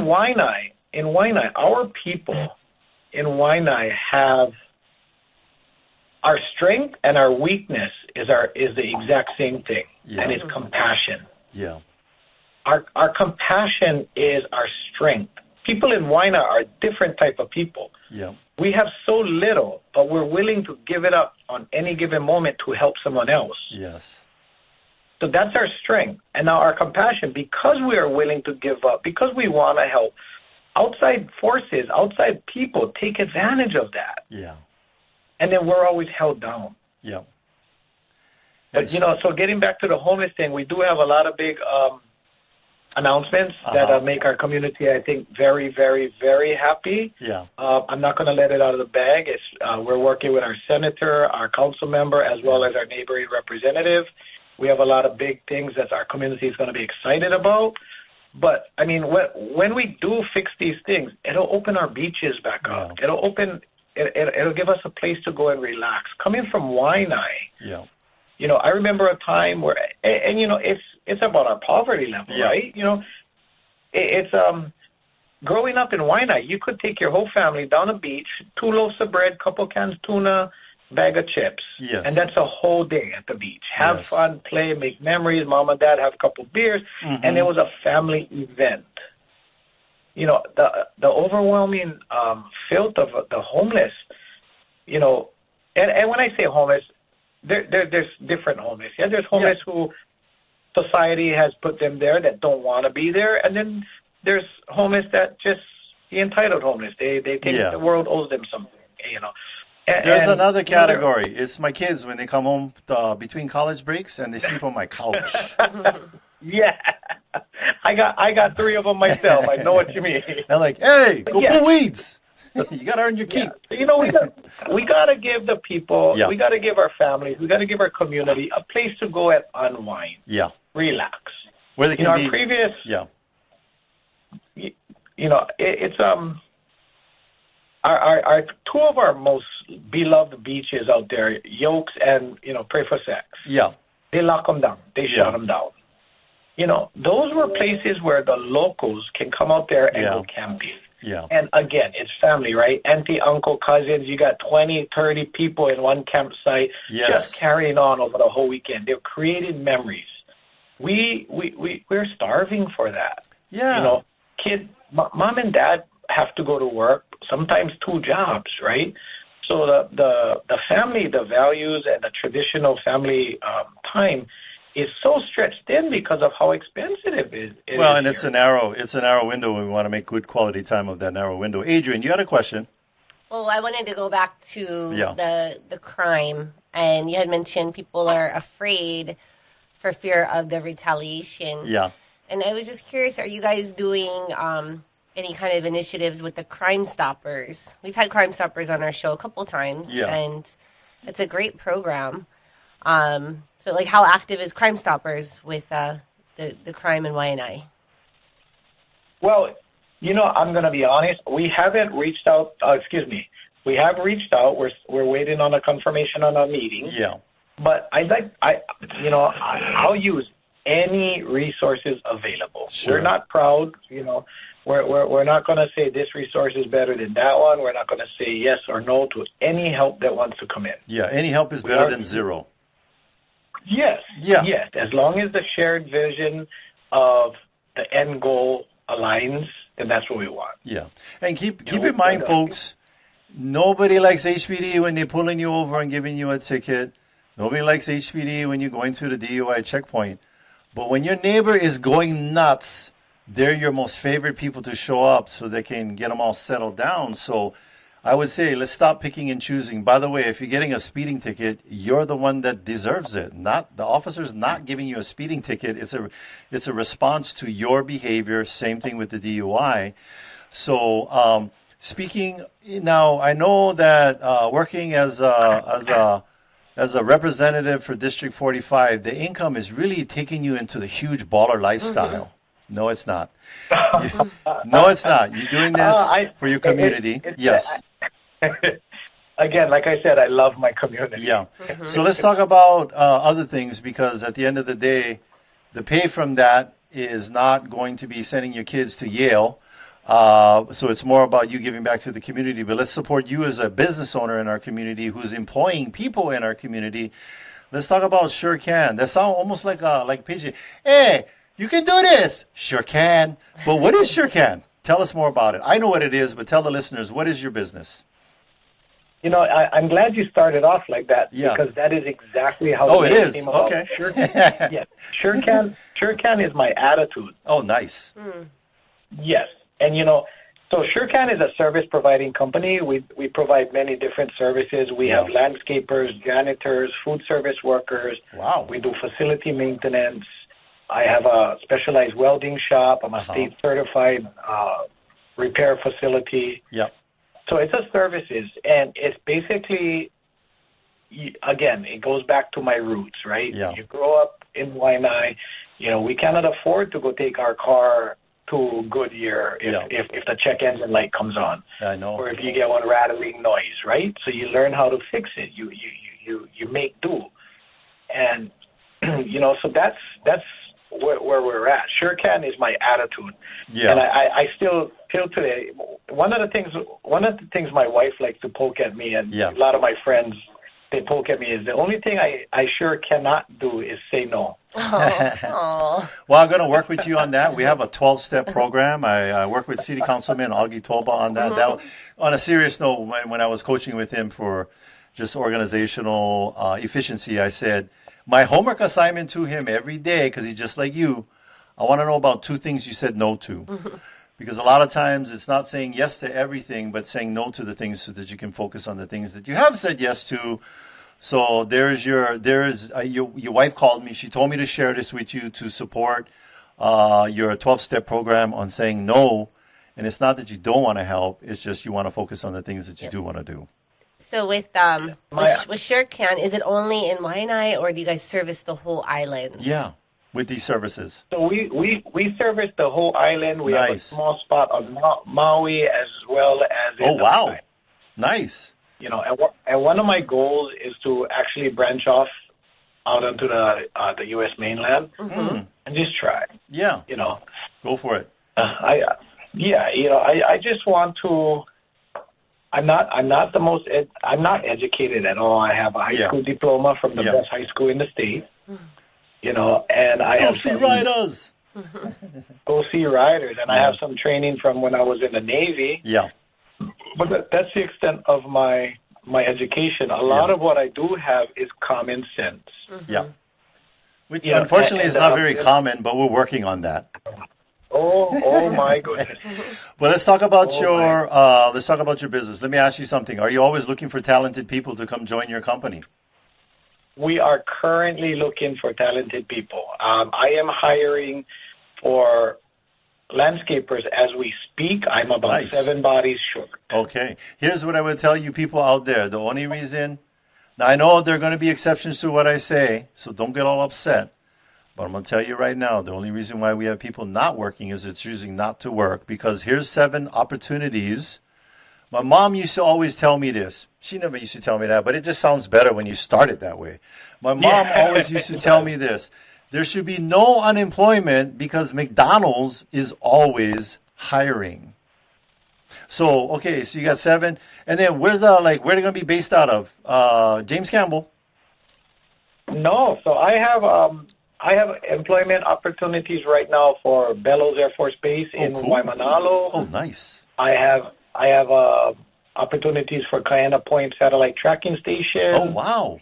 Speaker 8: Waianae, our people in Waianae have our strength and our weakness is the exact same thing, and it's compassion.
Speaker 2: Yeah.
Speaker 8: Our compassion is our strength. People in Waianae are a different type of people.
Speaker 2: Yeah.
Speaker 8: We have so little, but we're willing to give it up on any given moment to help someone else.
Speaker 2: Yes.
Speaker 8: So that's our strength. And now our compassion, because we are willing to give up, because we want to help, outside forces, outside people take advantage of that.
Speaker 2: Yeah.
Speaker 8: And then we're always held down.
Speaker 2: Yeah.
Speaker 8: But, so getting back to the homeless thing, we do have a lot of big announcements that make our community, I think, very, very, very happy.
Speaker 2: Yeah.
Speaker 8: I'm not going to let it out of the bag. We're working with our senator, our council member, as well as our neighboring representative. We have a lot of big things that our community is going to be excited about. But, I mean, when we do fix these things, it'll open our beaches back up. It'll give us a place to go and relax. Coming from Waianae, I remember a time where, and it's about our poverty level, right? It's growing up in Waianae, you could take your whole family down a beach, 2 loaves of bread, couple cans tuna, bag of chips, and that's a whole day at the beach. Have fun, play, make memories. Mom and dad have a couple beers, and it was a family event. The overwhelming filth of the homeless. And when I say homeless, there's different homeless. Yeah, there's homeless who society has put them there that don't want to be there, and then there's homeless that just the entitled homeless. They think the world owes them something.
Speaker 2: There's another category. It's my kids when they come home between college breaks and they sleep on my couch.
Speaker 8: Yeah, I got 3 of them myself. I know what you mean.
Speaker 2: They're like, hey, go pull weeds. You got to earn your keep.
Speaker 8: Yeah. We got to give the people, we got to give our families, we got to give our community a place to go and unwind.
Speaker 2: Yeah.
Speaker 8: Relax.
Speaker 2: Where they can
Speaker 8: our previous, it's our 2 of our most beloved beaches out there, Yokes and Pray for Sex.
Speaker 2: Yeah.
Speaker 8: They lock them down. They shut them down. Those were places where the locals can come out there and go camping.
Speaker 2: Yeah.
Speaker 8: And again, it's family, right? Auntie, uncle, cousins, you got 20, 30 people in one campsite just carrying on over the whole weekend. They're creating memories. We're starving for that.
Speaker 2: Yeah.
Speaker 8: Mom and dad have to go to work, sometimes 2 jobs, right? So the family, the values and the traditional family time is so stretched in because of how expensive it is.
Speaker 2: It's a narrow window, and we want to make good quality time of that narrow window. Adrienne, you had a question.
Speaker 1: Well, I wanted to go back to the crime, and you had mentioned people are afraid for fear of the retaliation.
Speaker 2: Yeah.
Speaker 1: And I was just curious, are you guys doing any kind of initiatives with the Crime Stoppers? We've had Crime Stoppers on our show a couple times, and it's a great program. So, how active is Crime Stoppers with the crime in Waianae?
Speaker 8: Well, I'm going to be honest. We haven't reached out. We have reached out. We're waiting on a confirmation on our meeting.
Speaker 2: Yeah.
Speaker 8: But I'll use any resources available.
Speaker 2: Sure.
Speaker 8: We're not proud. We're not going to say this resource is better than that one. We're not going to say yes or no to any help that wants to come in.
Speaker 2: Yeah. Any help is better than zero.
Speaker 8: Yes.
Speaker 2: Yeah.
Speaker 8: Yes. As long as the shared vision of the end goal aligns, then that's what we want.
Speaker 2: Yeah. And keep in mind, folks, nobody likes HPD when they're pulling you over and giving you a ticket. Nobody likes HPD when you're going through the DUI checkpoint. But when your neighbor is going nuts, they're your most favorite people to show up so they can get them all settled down. So I would say let's stop picking and choosing. By the way, if you're getting a speeding ticket, you're the one that deserves it. Not the officer's not giving you a speeding ticket. It's a response to your behavior. Same thing with the DUI. So speaking now, I know that working as a representative for District 45, the income is really taking you into the huge baller lifestyle. Mm-hmm. No, it's not. No, it's not. You're doing this for your community. Yes.
Speaker 8: Again, like I said, I love my community.
Speaker 2: Yeah. So let's talk about other things, because at the end of the day, the pay from that is not going to be sending your kids to Yale. So it's more about you giving back to the community. But let's support you as a business owner in our community who's employing people in our community. Let's talk about Surecan. That sounds almost like PG. Hey, you can do this. Sure can. But what is Surecan? Tell us more about it. I know what it is, but tell the listeners, what is your business?
Speaker 8: I'm glad you started off like that, because that is exactly how
Speaker 2: it is.
Speaker 8: Came about.
Speaker 2: Okay.
Speaker 8: Yes. Surecan is my attitude.
Speaker 2: Oh, nice.
Speaker 8: Yes. And, so Surecan is a service providing company. We provide many different services. We have landscapers, janitors, food service workers.
Speaker 2: Wow.
Speaker 8: We do facility maintenance. I have a specialized welding shop. I'm a state certified repair facility.
Speaker 2: Yep.
Speaker 8: So it's a services, and it's basically, again, it goes back to my roots, right?
Speaker 2: Yeah.
Speaker 8: You grow up in Waianae. We cannot afford to go take our car to Goodyear if the check engine light comes on.
Speaker 2: I know.
Speaker 8: Or if you get one rattling noise, right? So you learn how to fix it. You make do. And, so that's where we're at. Surecan is my attitude.
Speaker 2: Yeah.
Speaker 8: And I still till today, one of the things my wife likes to poke at me, and a lot of my friends, they poke at me, is the only thing I sure cannot do is say no.
Speaker 1: Oh.
Speaker 2: Well, I'm going to work with you on that. We have a 12-step program. I work with City Councilman Augie Toba on that. That on a serious note, when I was coaching with him for just organizational efficiency, I said, my homework assignment to him every day, because he's just like you, I want to know about 2 things you said no to. Because a lot of times it's not saying yes to everything, but saying no to the things so that you can focus on the things that you have said yes to. So your wife called me. She told me to share this with you to support your 12-step program on saying no. And it's not that you don't want to help. It's just you want to focus on the things that you do want to do.
Speaker 1: So with Surecan, is it only in Waianae, or do you guys service the whole island?
Speaker 2: Yeah, with these services.
Speaker 8: So we service the whole island. We have a small spot on Maui as well as in
Speaker 2: wow. Island. Nice.
Speaker 8: And one of my goals is to actually branch off out onto the U.S. mainland and just try.
Speaker 2: Yeah. Go for it.
Speaker 8: I just want to. I'm not educated at all. I have a high school diploma from the best high school in the state. And I have
Speaker 2: see riders.
Speaker 8: Go see riders, and I have some training from when I was in the Navy.
Speaker 2: Yeah.
Speaker 8: But that's the extent of my education. A lot of what I do have is common sense.
Speaker 2: Yeah. Which unfortunately is not very common, but we're working on that.
Speaker 8: Oh my goodness.
Speaker 2: Well, let's talk about your business. Let me ask you something. Are you always looking for talented people to come join your company?
Speaker 8: We are currently looking for talented people. I am hiring for landscapers as we speak. I'm about 7 bodies short.
Speaker 2: Okay. Here's what I would tell you people out there. The only reason, now I know there are going to be exceptions to what I say, so don't get all upset. But I'm going to tell you right now, the only reason why we have people not working is it's choosing not to work, because here's 7 opportunities. My mom used to always tell me this. She never used to tell me that, but it just sounds better when you start it that way. My mom always used to tell me this. There should be no unemployment because McDonald's is always hiring. So, okay, so you got 7. And then where they going to be based out of? James Campbell?
Speaker 8: No. So I have employment opportunities right now for Bellows Air Force Base in Waimanalo.
Speaker 2: Oh, nice.
Speaker 8: I have opportunities for Kaena Point Satellite Tracking Station.
Speaker 2: Oh, wow.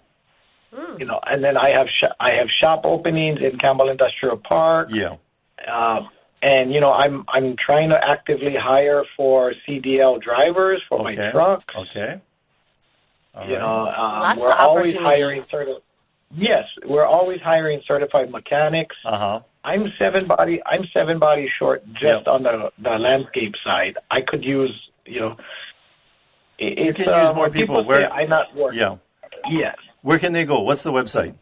Speaker 8: You know, and then I have shop openings in Campbell Industrial Park.
Speaker 2: Yeah.
Speaker 8: And you know, I'm trying to actively hire for CDL drivers for my trucks.
Speaker 2: Okay. All
Speaker 8: you
Speaker 2: right.
Speaker 8: know, we're always hiring Yes, we're always hiring certified mechanics. I'm 7 bodies short just on the landscape side. I could use, you know,
Speaker 2: you can use more people.
Speaker 8: Where I'm not working.
Speaker 2: Yeah.
Speaker 8: Yes.
Speaker 2: Where can they go? What's the website?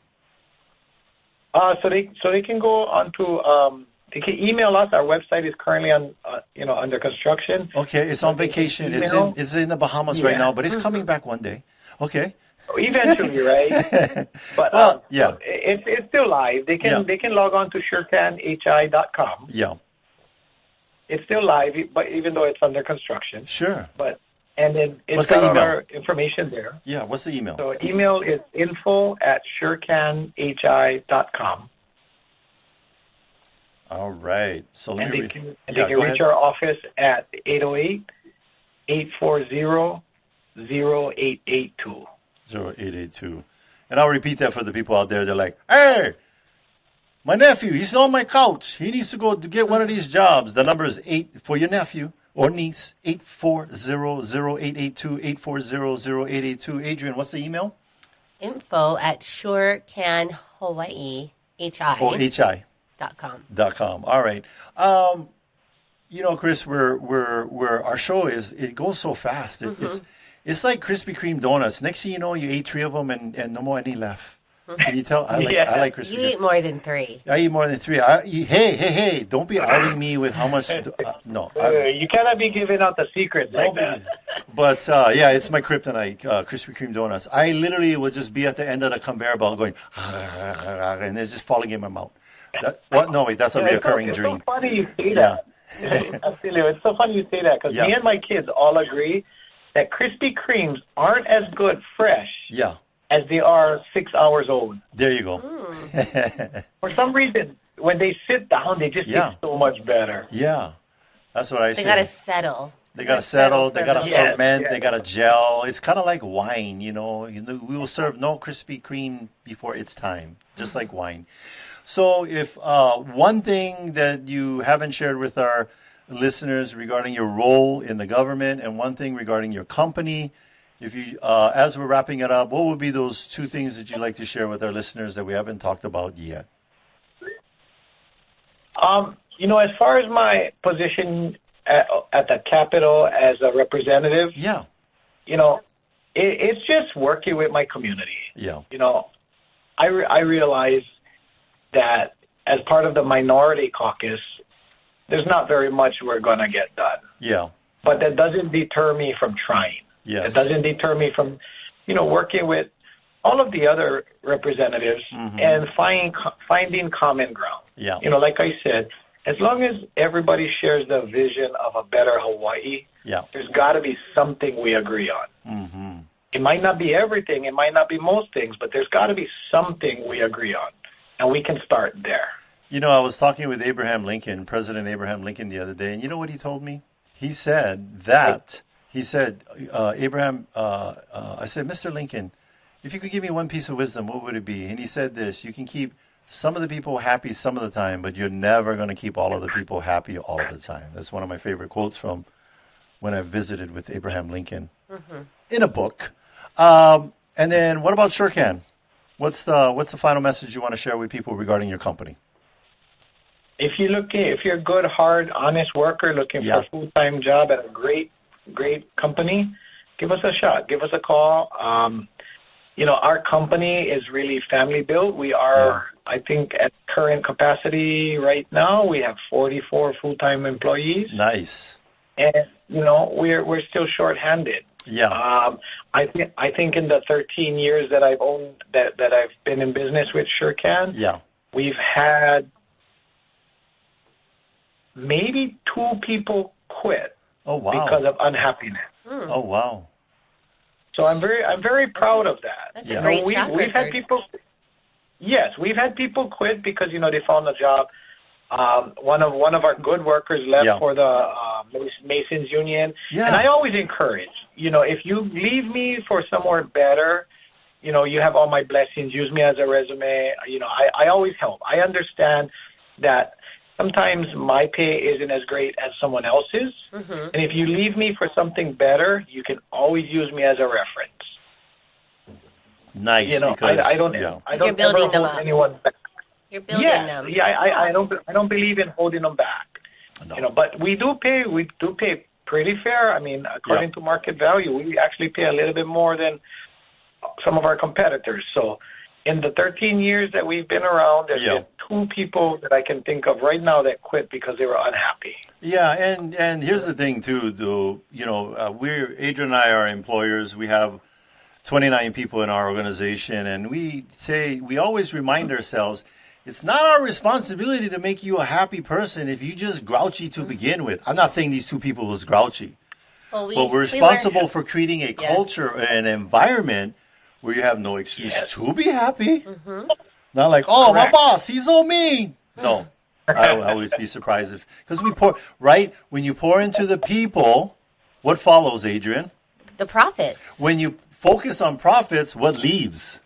Speaker 8: So they can go onto they can email us. Our website is currently under construction.
Speaker 2: Okay, it's on vacation. It's in the Bahamas right now, but it's coming back one day. Okay.
Speaker 8: Eventually, right? But it's still live. They can log on to surecanhi.com.
Speaker 2: Yeah.
Speaker 8: It's still live, but even though it's under construction.
Speaker 2: Sure.
Speaker 8: And then it's got all our information there.
Speaker 2: Yeah, what's the email?
Speaker 8: So email is info@surecanhi.com.
Speaker 2: All right. So let me
Speaker 8: they can reach our office at 808-840-0882.
Speaker 2: 0882. And I'll repeat that for the people out there. They're like, hey, my nephew, he's on my couch. He needs to go to get one of these jobs. The number is 8 for your nephew or niece, 840-0882, 840-0882. Adrienne, what's the email?
Speaker 1: info@surecanhawaii, H-I.
Speaker 2: Oh, H-I. .com. All right. You know, Chris, we're our show it goes so fast. It's like Krispy Kreme donuts. Next thing you know, you ate 3 of them and no more any left. Can you tell? I like Krispy Kreme.
Speaker 1: You eat more than 3.
Speaker 2: I eat more than 3. Hey! Don't be outing me with how much. No,
Speaker 8: you cannot be giving out the secrets like that.
Speaker 2: But it's my kryptonite, Krispy Kreme donuts. I literally would just be at the end of the conveyor belt going, and it's just falling in my mouth. No, wait, that's a reoccurring dream.
Speaker 8: It's so funny you say that. It's so funny you say that because me and my kids all agree that Krispy Kremes aren't as good fresh as they are 6 hours old.
Speaker 2: There you go.
Speaker 8: For some reason, when they sit down, they just taste so much better.
Speaker 2: Yeah, that's what I say.
Speaker 1: They got to settle.
Speaker 2: They got to settle. They got to ferment. They got to gel. It's kind of like wine, you know. We will serve no Krispy Kreme before its time, just like wine. So if one thing that you haven't shared with our listeners regarding your role in the government and one thing regarding your company, if you, as we're wrapping it up, what would be those 2 things that you'd like to share with our listeners that we haven't talked about yet?
Speaker 8: You know, as far as my position at the Capitol as a representative, you know, it's just working with my community.
Speaker 2: Yeah.
Speaker 8: You know, I realize that as part of the minority caucus, there's not very much we're going to get done.
Speaker 2: Yeah.
Speaker 8: But that doesn't deter me from trying.
Speaker 2: Yes.
Speaker 8: It doesn't deter me from, you know, working with all of the other representatives and finding common ground.
Speaker 2: Yeah.
Speaker 8: You know, like I said, as long as everybody shares the vision of a better Hawaii, there's got to be something we agree on. It might not be everything. It might not be most things, but there's got to be something we agree on. And we can start there.
Speaker 2: You know, I was talking with President Abraham Lincoln the other day, and you know what he told me? He said, Abraham, I said, Mr. Lincoln, if you could give me one piece of wisdom, what would it be? And he said this, you can keep some of the people happy some of the time, but you're never going to keep all of the people happy all of the time. That's one of my favorite quotes from when I visited with Abraham Lincoln in a book. And then what about Surecan? What's the final message you want to share with people regarding your company?
Speaker 8: If you're a good, hard, honest worker looking for a full-time job at a great company, give us a shot. Give us a call. our company is really family built. We are, I think, at current capacity right now, we have 44 full-time employees.
Speaker 2: Nice.
Speaker 8: And, we're still short-handed.
Speaker 2: Yeah.
Speaker 8: I think in the 13 years that I've owned, that I've been in business with Surecan, we've had maybe 2 people quit because of unhappiness.
Speaker 2: Oh, wow.
Speaker 8: So I'm very proud of that.
Speaker 1: That's a great track record.
Speaker 8: We've had people. Yes, we've had people quit because they found a job. One of our good workers left for the Masons Union, and I always encourage. If you leave me for somewhere better, you have all my blessings. Use me as a resume. I always help. I understand that sometimes my pay isn't as great as someone else's. Mm-hmm. And if you leave me for something better, you can always use me as a reference.
Speaker 2: Nice, because
Speaker 8: I don't
Speaker 1: You're building them up.
Speaker 8: Anyone back.
Speaker 1: You're building them.
Speaker 8: Yeah, I don't believe in holding them back.
Speaker 2: No.
Speaker 8: But we do pay pretty fair. I mean, according to market value, we actually pay a little bit more than some of our competitors. So in the 13 years that we've been around, there's been 2 people that I can think of right now that quit because they were unhappy.
Speaker 2: Yeah, and here's the thing too, though. Adrienne and I are employers. We have 29 people in our organization, and we always remind ourselves, it's not our responsibility to make you a happy person if you just grouchy to begin with. I'm not saying these 2 people was grouchy, but we're responsible for creating a culture, an environment where you have no excuse to be happy. Mm-hmm. Not like, my boss, he's so mean. No, I would always be surprised because we pour, when you pour into the people, what follows, Adrienne?
Speaker 1: The profits.
Speaker 2: When you focus on profits, what leaves?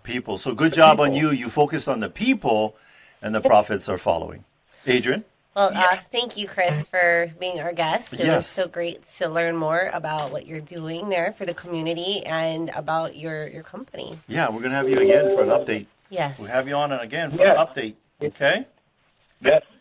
Speaker 2: People. So good job on you. You focus on the people, and the profits are following. Adrienne?
Speaker 1: Well, thank you, Chris, for being our guest. It was so great to learn more about what you're doing there for the community and about your company.
Speaker 2: Yeah, we're going to have you again for an update.
Speaker 1: Yes.
Speaker 2: We'll have you on again for an update. Okay?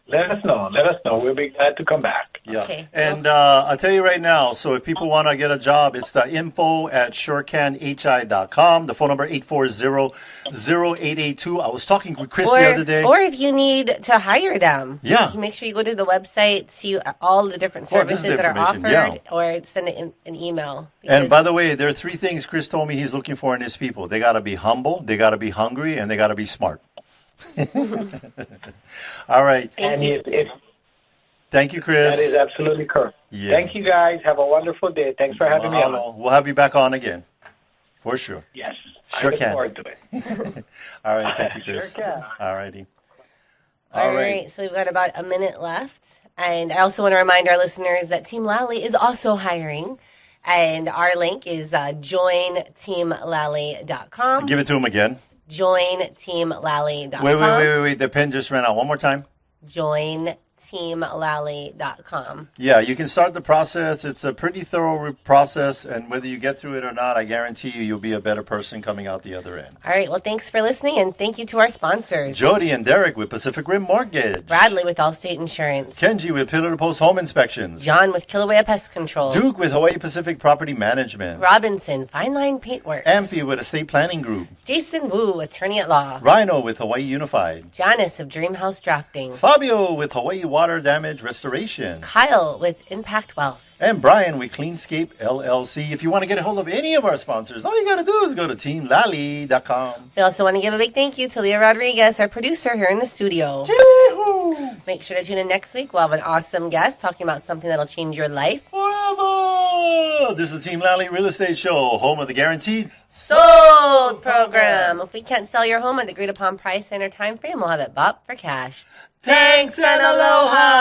Speaker 8: Let us know. We'll be glad to come back.
Speaker 2: Yeah.
Speaker 1: Okay.
Speaker 2: And I'll tell you right now, so if people want to get a job, it's the info@surecanhi.com. The phone number 840-0882. I was talking with Chris the other day.
Speaker 1: Or if you need to hire them.
Speaker 2: Yeah.
Speaker 1: Make sure you go to the website, see all the different services that are offered, or send an email.
Speaker 2: And by the way, there are 3 things Chris told me he's looking for in his people. They got to be humble, they got to be hungry, and they got to be smart. All right.
Speaker 8: Thank
Speaker 2: you, Chris.
Speaker 8: That is absolutely correct. Yeah. Thank you, guys. Have a wonderful day. Thanks for having me on.
Speaker 2: We'll have you back on again, for sure.
Speaker 8: Yes.
Speaker 2: Sure
Speaker 8: I look
Speaker 2: can.
Speaker 8: forward to it.
Speaker 2: All right. Thank you, Chris.
Speaker 8: Sure can.
Speaker 2: All righty.
Speaker 1: All right. So we've got about a minute left. And I also want to remind our listeners that Team Lally is also hiring. And our link is jointeamlally.com.
Speaker 2: Give it to him again.
Speaker 1: jointeamlally.com.
Speaker 2: Wait. The pen just ran out. One more time.
Speaker 1: jointeamlally.com.
Speaker 2: Yeah, you can start the process. It's a pretty thorough process, and whether you get through it or not, I guarantee you'll be a better person coming out the other end.
Speaker 1: All right, well, thanks for listening, and thank you to our sponsors.
Speaker 2: Jody and Derek with Pacific Rim Mortgage.
Speaker 1: Bradley with Allstate Insurance.
Speaker 2: Kenji with Pillar to Post Home Inspections.
Speaker 1: John with Kilauea Pest Control.
Speaker 2: Duke with Hawaii Pacific Property Management.
Speaker 1: Robinson, Fine Line Paintworks.
Speaker 2: Amphi with Estate Planning Group.
Speaker 1: Jason Wu, Attorney at Law.
Speaker 2: Rhino with Hawaii Unified.
Speaker 1: Janice of Dreamhouse Drafting.
Speaker 2: Fabio with Hawaii Water Damage Restoration.
Speaker 1: Kyle with Impact Wealth.
Speaker 2: And Brian with Cleanscape LLC. If you want to get a hold of any of our sponsors, all you got to do is go to teamlally.com.
Speaker 1: We also want to give a big thank you to Leah Rodriguez, our producer here in the studio.
Speaker 2: Yee-hoo!
Speaker 1: Make sure to tune in next week. We'll have an awesome guest talking about something that'll change your life.
Speaker 2: Forever! This is the Team Lally Real Estate Show, home of the guaranteed
Speaker 1: sold program. If we can't sell your home at the agreed upon price and or time frame, we'll have it bought for cash.
Speaker 2: Thanks and aloha!